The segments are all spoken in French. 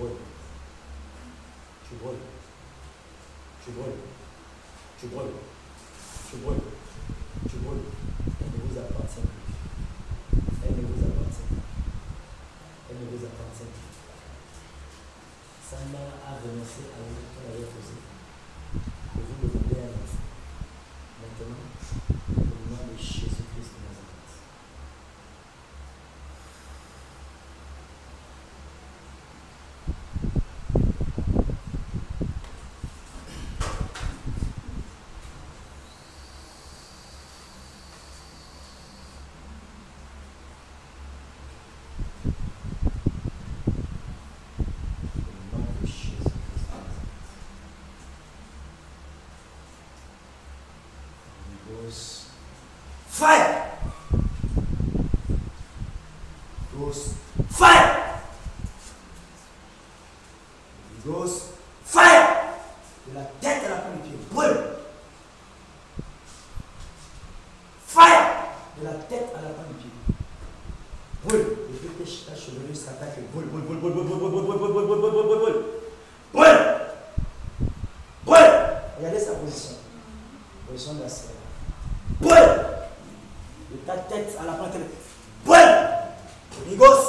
brûles. Tu brûles. Tu brûles. Tu brûles. Tu brûles. Tu brûles. Elle ne vous appartient plus. Elle ne vous appartient plus. Elle ne vous appartient plus. Sanda a renoncé à l'acte qu'elle avait posé. Et vous demandez à l'enfant. Maintenant, au nom de Jésus-Christ de Nazareth. Fire! Ghost fire! Ghost fire! De la tête à la pointe du pied, brûle! Fire! De la tête à la pointe du pied, brûle! Les deux taches chevelures s'attaquent, brûle, brûle, brûle, brûle, brûle, brûle, brûle, brûle, brûle, brûle, brûle, brûle, brûle, brûle, brûle! Brûle! Regardez sa position. Position de la sphère. Brûle! De ta tête à la pointe de la tête. Brûle! Holy Ghost,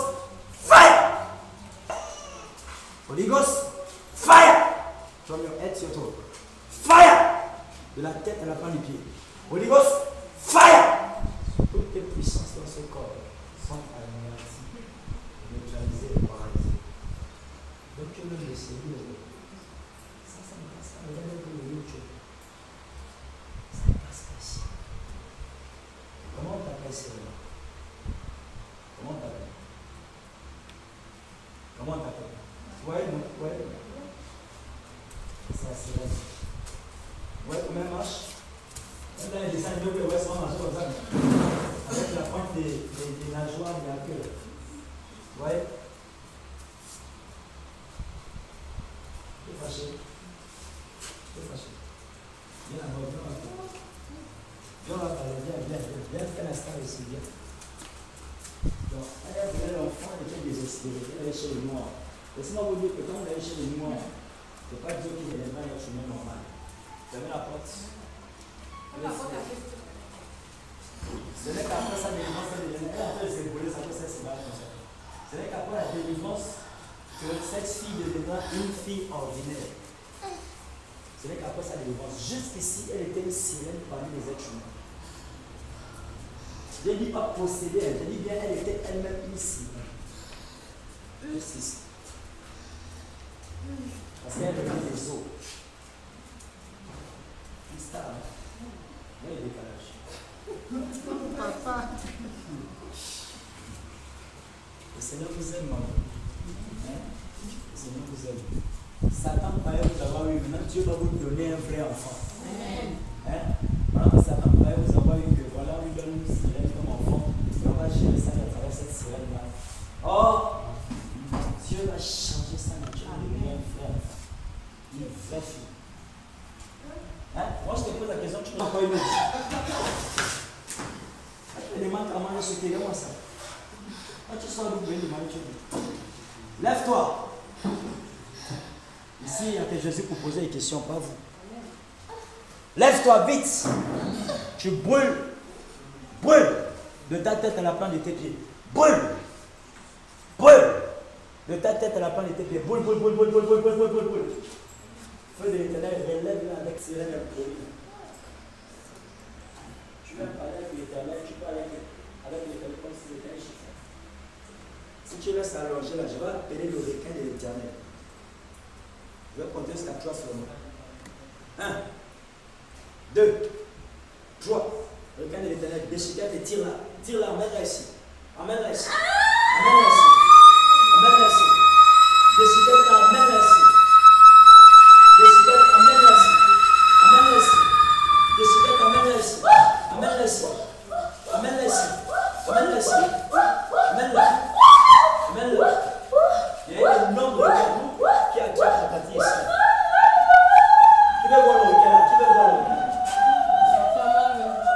fire! Holy Ghost, fire! From your head to your toe. Fire! De la tête à la pointe du pied. Holy Ghost, fire! Toutes tes puissances dans ce corps sont anéanties, neutralisées et paralysées. Donc tu veux le Seigneur. Ça ne passe pas. Regardez un peu le YouTube. Ça ne passe pas ici. Comment on t'appelle Seigneur? Comment on t'appelle? Comment on t'appelle? Ouais, non, ouais. C'est la sirène. Ouais, comment elle marche? Même dans les dessins de ouais, ça va marcher comme ça. Avec la pointe des nageoires de la queue. Ouais. Tu es fâché. Tu es fâché. Viens là-bas, viens là-bas. Viens là-bas, viens, fais l'instant ici, viens. Donc, elle voulait l'enfant, elle était désespérée, elle allait chez le noir. Laissez-moi vous dire que quand on allait chez le noir, ce n'est pas Dieu qui est dans le chemin normal. Fermez la porte. Ce n'est qu'après sa délivrance, elle a fait s'ébrouler, ça peut s'évader comme ça. Ce n'est qu'après la délivrance que cette fille deviendra une fille ordinaire. Ce n'est qu'après sa délivrance. Jusqu'ici, elle était une sirène parmi les êtres humains. Je ne dis pas posséder, je dis bien elle était elle-même une sirène. Jusqu'ici. Parce qu'elle venait des eaux. Une star, hein? Il y a le décalage. Papa. Le Seigneur vous aime, maman. Hein? Le Seigneur vous aime. Satan croyait vous avoir eu, maintenant Dieu va vous donner un vrai enfant. Hein? Pendant que Satan croyait vous avoir eu, que voilà, lui donne une sirène comme enfant, on va gérer ça à travers cette sirène-là. Or, Dieu va changer sa nature, devenir un frère, une vraie fille. Hein? Moi je te pose la question, tu peux encore une autre. Tu demandes à manger ce qu'il y a, moi ça. Quand tu sors du béni, lève-toi. Ici, il y a que Jésus pour poser des questions, pas vous. Lève-toi vite. Tu brûles. Brûle. De ta tête à la plante de tes pieds. Brûle. Brûle. De ta tête à la plante de tes pieds. Brûle, brûle, brûle, brûle, brûle, brûle, brûle, brûle, brûle. Feu de l'Éternel, relève-la avec sirène et bruit. Tu vas parler avec l'Éternel, tu parles avec l'Éternel comme si l'Éternel chez toi. Si tu laisses allonger là, je vais appeler le requin de l'Éternel. Je vais compter jusqu'à 3 seulement. 1, 2, 3. Le requin de l'Éternel, déchire-la et tire-la. Tire-la, emmène-la ici. Emmène-la ici. Emmène-la ici. Emmène-la ici. Déchire-la, emmène-la ici. Décidez, amène-la ici. Amène-la ici. Décidez, amène-la ici. Amène-la ici. Amène-la ici. Amène-la ici. Amène-la. Amène-la. Il y a un nombre de garous qui a déjà attaqué ici. Qui veut voir le requin là? Qui veut voir le requin?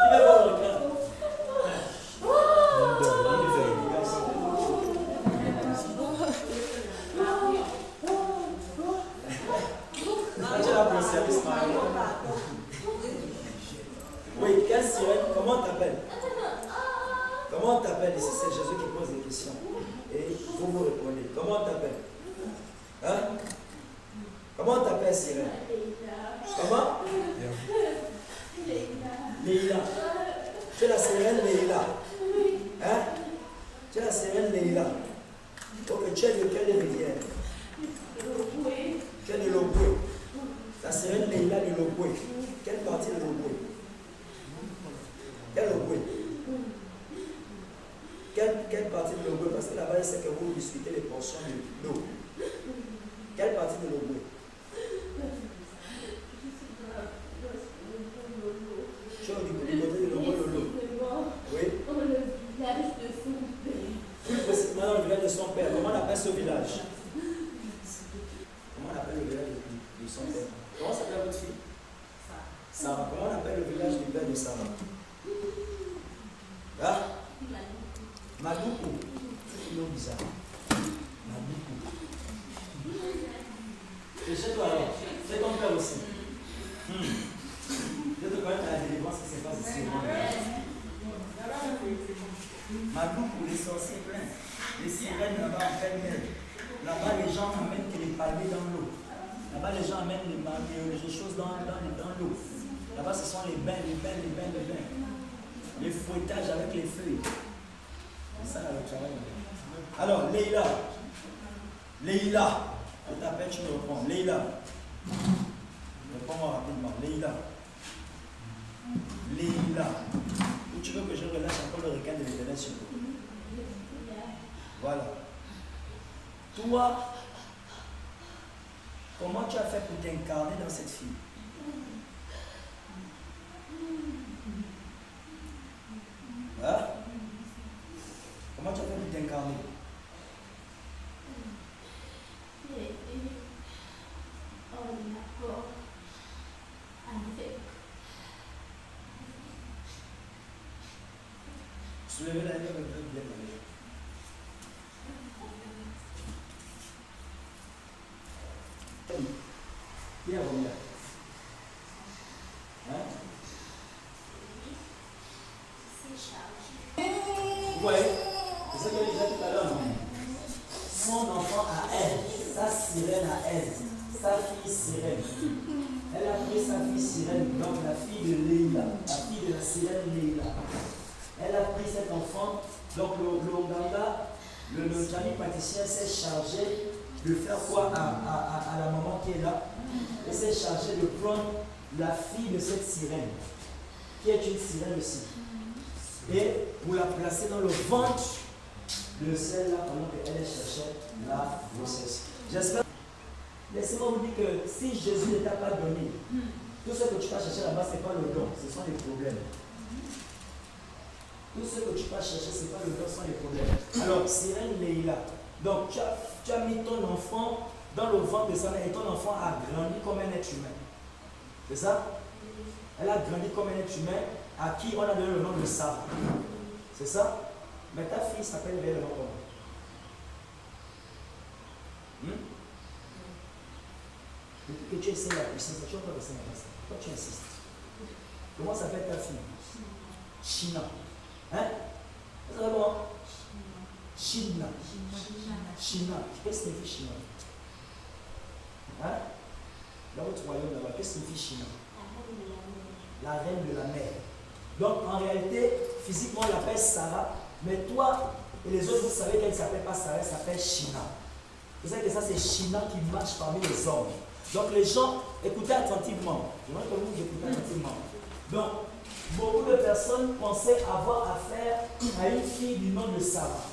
Qui veut voir le requin? spécialiste marié. Oui, quelle sirène? Comment on t'appelle? Comment on t'appelle? Ici, c'est Jésus qui pose des questions. Et vous vous répondez. Comment on t'appelle? Hein? Comment on t'appelle, sirène? Comment? Leïla. Tu es la sirène Leïla. Hein? Tu es la sirène Leïla. Ok, tu es de quelle rivière? Tu es de l'Oboué. La sirène Leïla de l'Oboué. Quelle partie de l'Oboué? Quel Oboué? Quelle partie de l'Oboué? Parce que là-bas, il sait que vous discutez les portions d'eau. Quelle partie de l'Oboué? Tu es du côté de l'Oboué, Lolo. Oui. Dans le village de son père. Plus précisément dans le village de son père. Comment on appelle ce village? Comment on appelle le village de son père? Comment s'appelle votre fille? Sarah. Comment on appelle le village du père de Sarah? Hein? Madoukou. C'est un nom bizarre. Madoukou. Et chez toi alors? C'est ton père aussi. Je te connais à la délivrance qui se passe ici. Madoukou, les sorciers pleins. Les sirènes là-bas en pleine mer. Là-bas, les gens amènent les palmiers dans l'eau. Là-bas, les gens amènent les choses dans l'eau. Là-bas, ce sont les bains. Les fouettages avec les feuilles. C'est ça le travail. Alors, Leïla. Je t'appelle, tu me réponds. Leïla. Réponds-moi rapidement. Leïla. Ou tu veux que je relâche encore le requin de l'Éternel sur toi? Voilà. Toi, comment tu as fait pour t'incarner dans cette fille? Hein? Comment tu as fait pour t'incarner? Soulevez la main avec le bien. Qui a remis? Hein? Vous voyez? C'est ce que je disais tout à l'heure. Son enfant à elle, sa sirène à elle, sa fille sirène. Elle a pris sa fille sirène, donc la fille de Leïla, la fille de la sirène Leïla. Elle a pris cet enfant, donc l'Ouganda, le Johnny pâtissier s'est chargé de faire quoi à la maman qui est là? Il s'est chargé de prendre la fille de cette sirène, qui est une sirène aussi, et pour la placer dans le ventre de celle-là pendant qu'elle cherchait la grossesse. J'espère. Laissez-moi vous dire que si Jésus ne t'a pas donné, tout ce que tu vas chercher là-bas, ce n'est pas le don, ce sont les problèmes. Tout ce que tu vas chercher, ce n'est pas le don, ce sont les problèmes. Alors, sirène Leïla. Donc, tu as mis ton enfant dans le ventre de sa mère et ton enfant a grandi comme un être humain. C'est ça? Elle a grandi comme un être humain à qui on a donné le nom de Sarah. C'est ça? Mais ta fille s'appelle réellement comment? Depuis que tu essaies la puissance, tu vas pas rester dans ça. Pourquoi tu insistes? Comment s'appelle ta fille? China. Hein? C'est ça comment? China. China. Qu'est-ce que signifie China? Hein? Dans votre royaume là-bas, qu'est-ce que signifie China? La reine de la mer. Donc en réalité, physiquement on l'appelle Sarah, mais toi et les autres, vous savez qu'elle ne s'appelle pas Sarah, elle s'appelle China. Vous savez que ça c'est China qui marche parmi les hommes. Donc les gens, écoutez attentivement. J'aimerais que vous écoutez attentivement. Donc, beaucoup de personnes pensaient avoir affaire à une fille du nom de Sarah.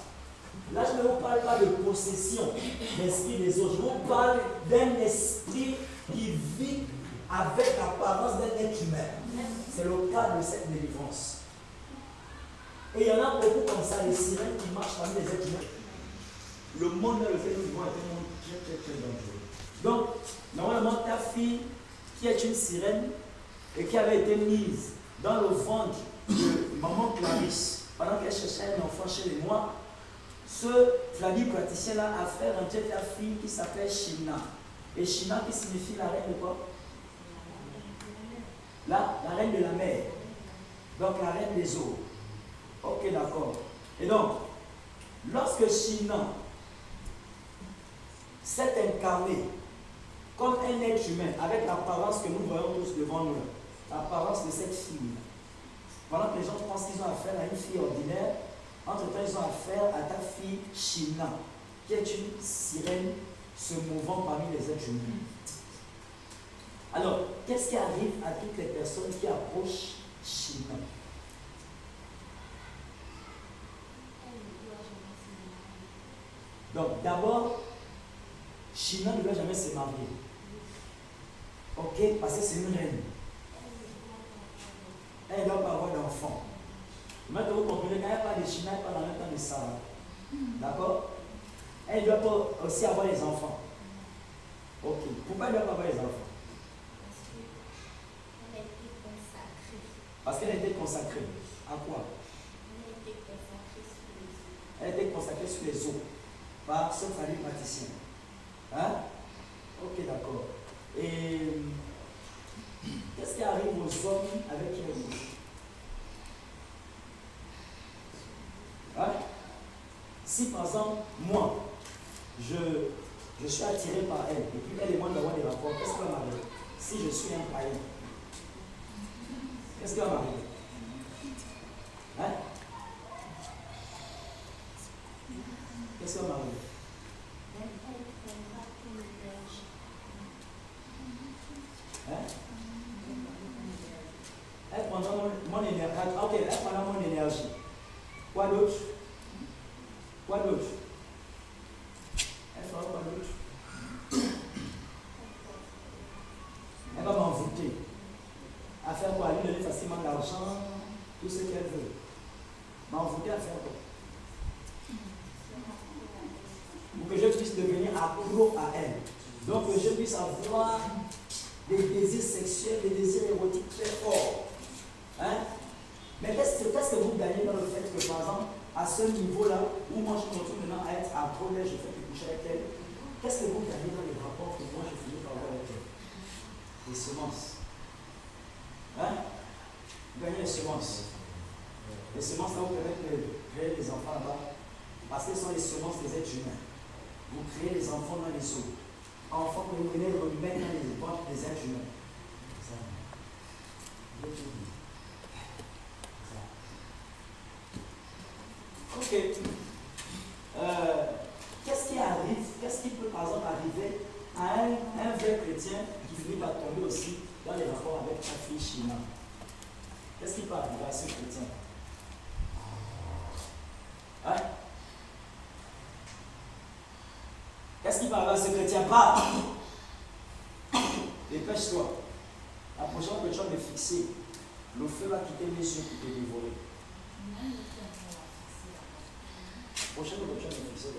Là, je ne vous parle pas de possession d'esprit des autres. Je vous parle d'un esprit qui vit avec l'apparence d'un être humain. C'est le cas de cette délivrance. Et il y en a beaucoup comme ça, les sirènes qui marchent parmi les êtres humains. Le monde dans lequel nous vivons est un monde très dangereux. Donc, normalement, ta fille, qui est une sirène et qui avait été mise dans le ventre de maman Clarisse, pendant qu'elle cherchait un enfant chez les Noirs, ce Flavie praticien-là a fait rentrer ta fille qui s'appelle China. Et China qui signifie la reine de quoi? la reine de la mer. Donc la reine des eaux. Ok, d'accord. Et donc, lorsque Shinan s'est incarné comme un être humain, avec l'apparence que nous voyons tous devant nous, l'apparence de cette fille, pendant que les gens pensent qu'ils ont affaire à une fille ordinaire, entre-temps, ils ont affaire à ta fille Shinan, qui est une sirène se mouvant parmi les êtres humains. Alors, qu'est-ce qui arrive à toutes les personnes qui approchent Shinan? Donc, d'abord, Shinan ne doit jamais se marier. Ok? Parce que c'est une reine. Elle ne doit pas avoir d'enfant. Maintenant, vous comprenez, quand il n'y a pas de Shinan, elle n'est pas dans le temps de Sarah. D'accord? Elle ne doit pas aussi avoir les enfants. Ok. Pourquoi elle ne doit pas avoir les enfants? Parce qu'elle a été consacrée. À quoi? Elle a été consacrée sur les eaux. Par ce famille praticien. Hein? Ok, d'accord. Et qu'est-ce qui arrive aux hommes avec qui elle couche? Hein? Si par exemple, moi, je suis attiré par elle, et puis elle et moi nous avons des rapports, qu'est-ce qui va m'arriver? Si je suis un païen, qu'est-ce qui va m'arriver? Hein? Qu'est-ce qui va m'arriver? Hein? Elle prendra mon énergie. Ok, elle prendra mon énergie. Quoi d'autre? Quoi d'autre? Elle fera quoi d'autre? Elle va m'envoûter. À faire quoi? Lui donner facilement de l'argent, tout ce qu'elle veut. M'envoûter à faire quoi? Pour que je puisse devenir accro à elle. Donc que je puisse avoir des désirs sexuels, des désirs érotiques très forts. Hein? Mais qu'est-ce que vous gagnez dans le fait que, par exemple, à ce niveau-là, où moi je continue maintenant à être accro d'elle, je fais que coucher avec elle, qu'est-ce que vous gagnez dans les rapports que moi je finis par avoir avec elle? Les semences. Hein? Vous gagnez les semences. Les semences là vous permettent de créer des enfants là-bas, parce que ce sont les semences des êtres humains. Vous créez les enfants dans les eaux. Enfants que vous venez de remettre dans les ventres des êtres humains. Ça. Ok. Qu'est-ce qui arrive? Qu'est-ce qui peut par exemple arriver à un vrai chrétien qui finit par tomber aussi dans les rapports avec sa fille Shinan? Qu'est-ce qui peut arriver à ce chrétien? Hein? Qu'est-ce qui va arriver à ce chrétien? Parle! Dépêche-toi. La prochaine que tu vas me fixer, le feu va quitter mes yeux pour te dévorer. La prochaine que tu vas me fixer,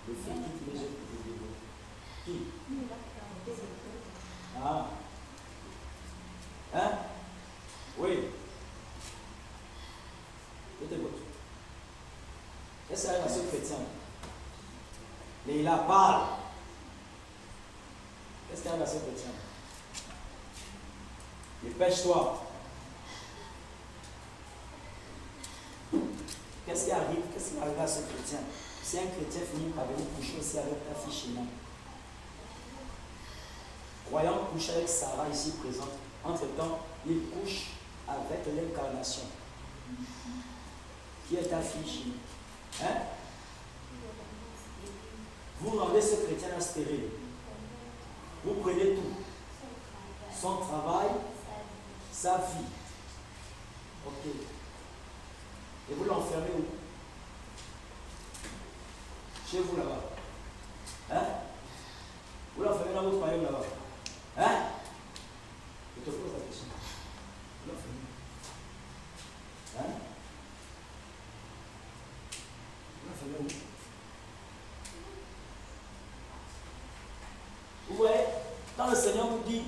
le feu quitte mes yeux pour te dévorer. Qui? Ah. Hein? Oui. Je t'écoute. Qu'est-ce qui arrive à ce chrétien? Mais il a parlé. Qu'est-ce qui arrive à ce chrétien? Dépêche-toi. Qu'est-ce qui arrive? Qu'est-ce qui arrive à ce chrétien? Si un chrétien finit par venir coucher aussi avec ta fille Shinan, croyant coucher avec Sarah ici présente, entre-temps, il couche avec l'incarnation. Qui est ta fille Shinan? Hein? Vous rendez ce chrétien stérile. Vous prenez tout. Son travail, sa vie. Ok. Et vous l'enfermez où? Chez vous là-bas. Hein? Vous l'enfermez dans votre royaume là-bas. Hein? Je te pose la question. Vous l'enfermez. Hein? Vous l'enfermez où? Vous voyez, quand le Seigneur vous dit,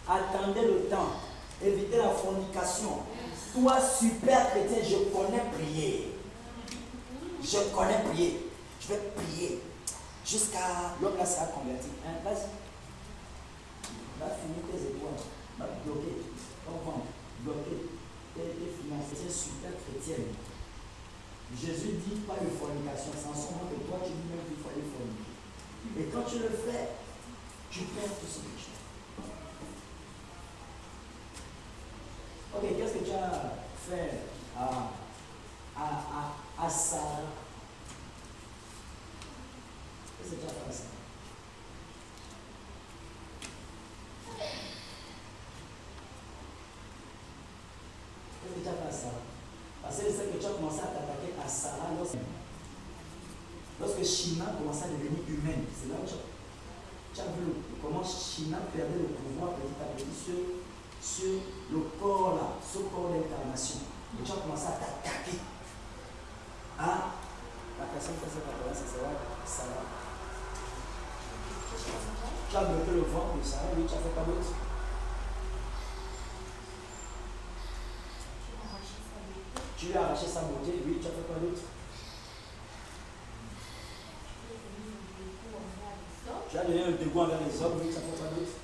attendez le temps, évitez la fornication. Toi, super chrétien, je connais prier. Je connais prier. Je vais prier jusqu'à l'homme là sera converti. Hein? Vas-y. Va finir tes étoiles. Va bloquer ton ventre. chrétienne. Jésus dit pas de fornication, c'est en ce moment que toi tu dis même qu'il faut aller forniquer. Et quand tu le fais, tu perds tout ce que tu as. Ok, qu'est-ce que tu as fait à Sarah? Qu'est-ce que tu as fait à Sarah? Qu'est-ce que tu as fait à Sarah? Parce que c'est que tu as commencé à t'attaquer à Sarah lorsque Shina commençait à devenir humaine. C'est là où tu as vu comment Shina perdait le pouvoir petit à petit sur le corps là, ce corps d'incarnation. Et tu as commencé à t'attaquer à la personne qui s'est appelée, c'est Sarah. Tu as bloqué le ventre de Sarah, oui, tu as fait pas d'autre. Tu lui as arraché sa beauté, oui, tu as fait quoi d'autre? Tu as donné un dégoût envers les hommes, oui, tu as fait quoi d'autre?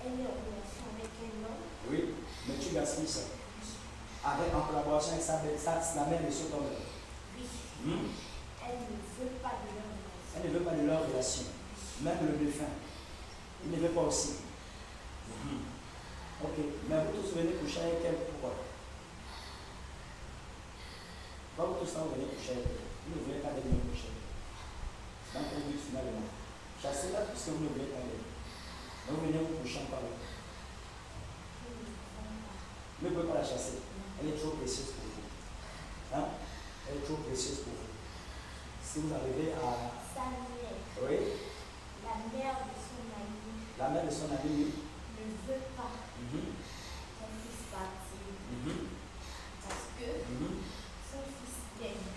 Elle est en relation avec un homme. Oui, mais tu gaspilles ça. En collaboration avec la mère de ce homme. Oui. Elle ne veut pas de leur relation. Elle ne veut pas de leur relation. Même le défunt. Il ne veut pas aussi. Ok, mais vous tous venez coucher avec elle, pourquoi? Pas vous tous venez coucher avec elle. Vous ne voulez pas venir coucher avec elle. C'est dans quel but finalement? Chassez-la puisque vous ne voulez pas d'elle. Mais vous venez vous coucher par là. Vous ne pouvez pas la chasser. Elle est trop précieuse pour vous. Hein? Elle est trop précieuse pour vous. Si vous arrivez à... Sa mère. Oui? La mère de son ami. La mère de son ami, oui. Ne veut pas qu'elle puisse partir. Parce que son fils l'aime.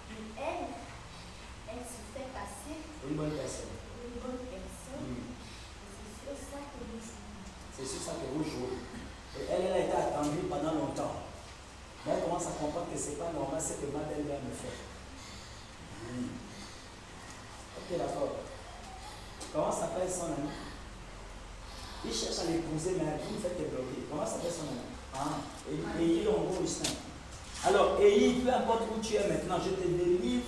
Mais elle se fait passer Une bonne personne. Une bonne personne. Et c'est sur ça que vous jouez. C'est sur ça que vous jouez. Et elle a été attendue pendant longtemps. Mais elle commence à comprendre que ce n'est pas normal ce que ma belle-mère me fait. Ok, d'accord. Comment s'appelle son ami? Il cherche à l'épouser, mais vous me faites bloquer. Comment s'appelle son ami? Élie Longo-Augustin. Alors, Élie, peu importe où tu es maintenant, je te délivre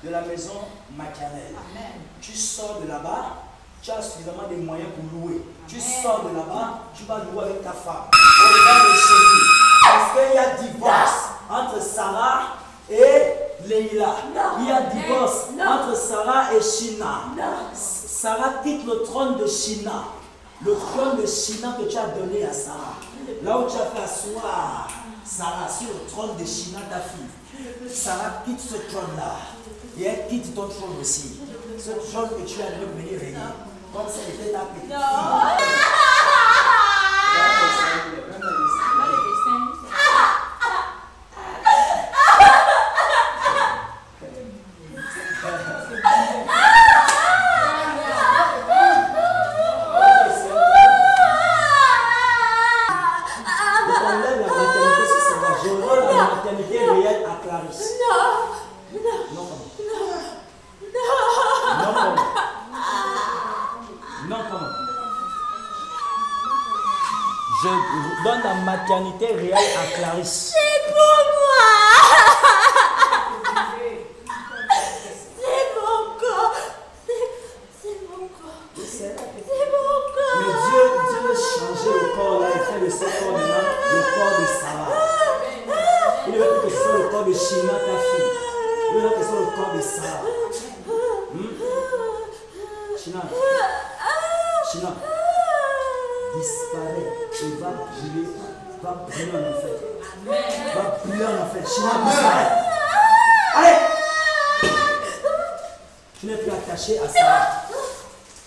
de la maison maternelle. Amen. Tu sors de là-bas, tu as suffisamment de moyens pour louer. Tu sors de là-bas, tu vas louer avec ta femme. Au nom de Jésus. Parce qu'il y a divorce entre Sarah et Leïla. Il y a divorce entre Sarah et Shina. Sarah quitte le trône de Shina. Le trône de Shina que tu as donné à Sarah. Là où tu as fait asseoir Sarah sur le trône de Shina, ta fille. Sarah quitte ce trône-là. Et elle quitte ton trône aussi. Ce trône que tu as donné pour venir régner. Comme ça, était ta petite fille. Je donne la maternité réelle à Clarisse. C'est pour moi. C'est mon corps. C'est mon corps. C'est mon corps. Mais Dieu veut changer le corps là. Il fait de ce corps maintenant le corps de Sarah. Il veut que ce soit le corps de Shina, ta fille. Il veut que ce soit le corps de Sarah. Shina, disparaît et va brûler en enfer. Va brûler en enfer. Shina, disparaît. Allez! Tu n'es plus attaché à Sarah.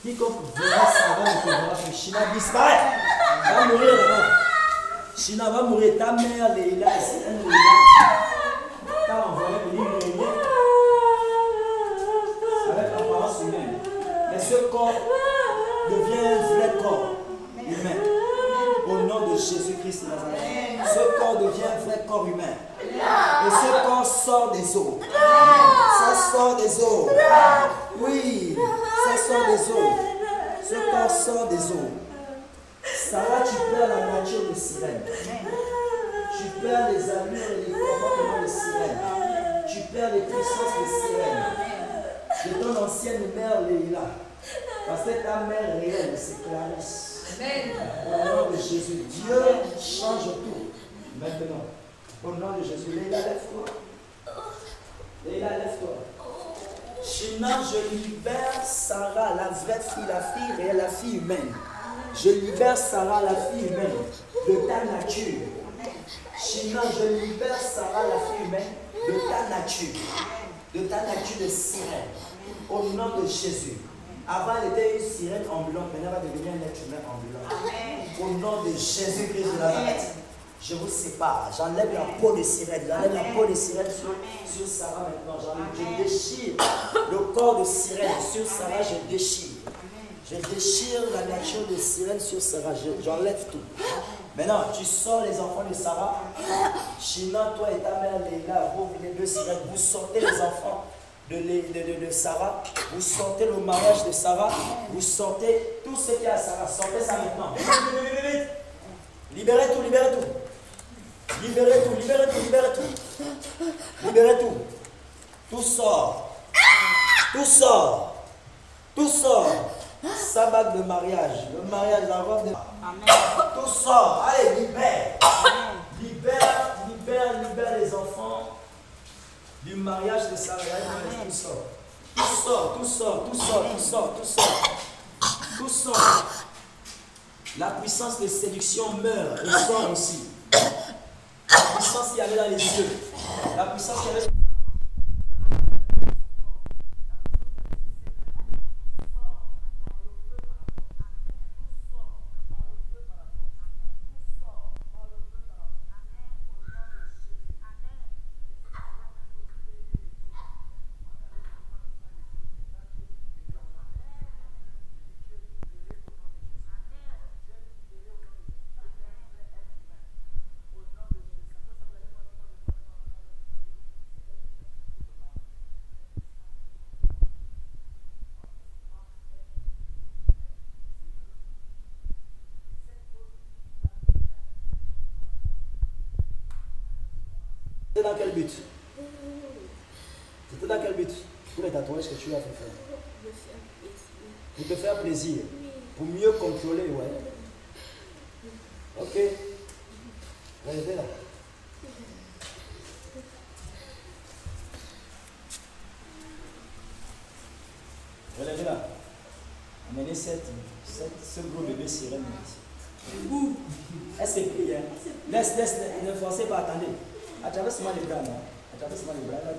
Quiconque verra Sarah ne te verra plus. Shina, disparaît. Va mourir là-bas. Shina va mourir. Ta mère, Leïla, c'est elle, Leïla. T'as envoyé venir régner avec l'apparence humaine. Mais ce corps devient un vrai corps humain. Au nom de Jésus-Christ de Nazareth. Ce corps devient un vrai corps humain. Et ce corps sort des os. Ça sort des os. Oui, ça sort des os. Ce corps sort des os. Sarah, tu perds la nature de sirène. Tu perds les allures et les comportements de sirène. Tu perds les puissances de sirène. De ton ancienne mère Léila. Parce que ta mère réelle, c'est Clarisse. Au nom de Jésus, Dieu change tout. Maintenant, au nom de Jésus, Léila, lève-toi. Léila, lève-toi. China, je libère Sarah, la vraie fille, la fille réelle, la fille humaine. Je libère Sarah, la fille humaine, de ta nature. China, je libère Sarah, la fille humaine, de ta nature de sirène. Au nom de Jésus. Avant, elle était une sirène ambulante, maintenant elle va devenir un être humain ambulant. Au nom de Jésus-Christ de Nazareth, je vous sépare. J'enlève la peau de sirène. J'enlève la peau de sirène sur Sarah maintenant. Je déchire le corps de sirène sur Sarah. Je déchire. Je déchire la nature de sirène sur Sarah. J'enlève tout. Maintenant, tu sors les enfants de Sarah. China, toi et ta mère Léla, vous venez de sirène. Vous sortez les enfants de Sarah. Vous sortez le mariage de Sarah. Vous sortez tout ce qu'il y a à Sarah. Sortez ça maintenant. Vite. Libérez tout, libérez tout. Libérez tout, libérez tout, libérez tout. Libérez tout. Tout sort. Tout sort. Tout sort. Sabbat de mariage. Le mariage, la robe de... Amen. Tout sort. Allez, libère. Libère les enfants du mariage de Sarah. Tout sort. Tout sort, tout sort, tout sort, tout sort, tout sort. Tout sort. La puissance de séduction meurt et sort aussi. La puissance qui avait dans les yeux. La puissance qui avait... C'était dans quel but? C'était dans quel but? Pour les tatouages que tu as fait faire? Pour te faire plaisir. Pour mieux contrôler, ouais. Ok. Restez là. Relevez là. Amenez ce gros bébé sirène. Est-ce que prie, hein? Laisse, ne forcez pas, attendez. Attraversez-moi les bras, là. Attraversez-moi les bras, là,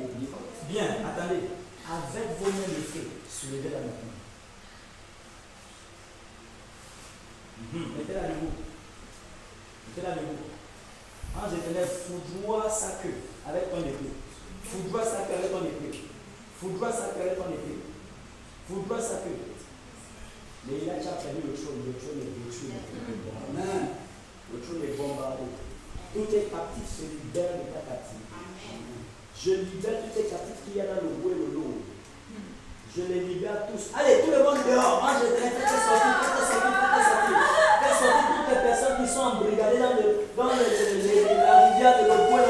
bien, attendez. Avec vos mains de feu, soulevez-la maintenant. Mettez-la debout. Mettez-la debout. Ange éternel, foudroie sa queue avec ton épée. Foudroie sa queue avec ton épée. Foudroie sa queue avec ton épée. Foudroie sa queue. Mais il a déjà perdu le trône est détruit. Amen. Le trône est bombardé. Tout est captif se libère de ta captivité. Je libère tous les captifs qu'il y a dans le bois et le lot. Je les libère tous. Allez, tout le monde dehors. Moi, je faites sortir toutes les personnes qui sont embrigadées dans la rivière de le bois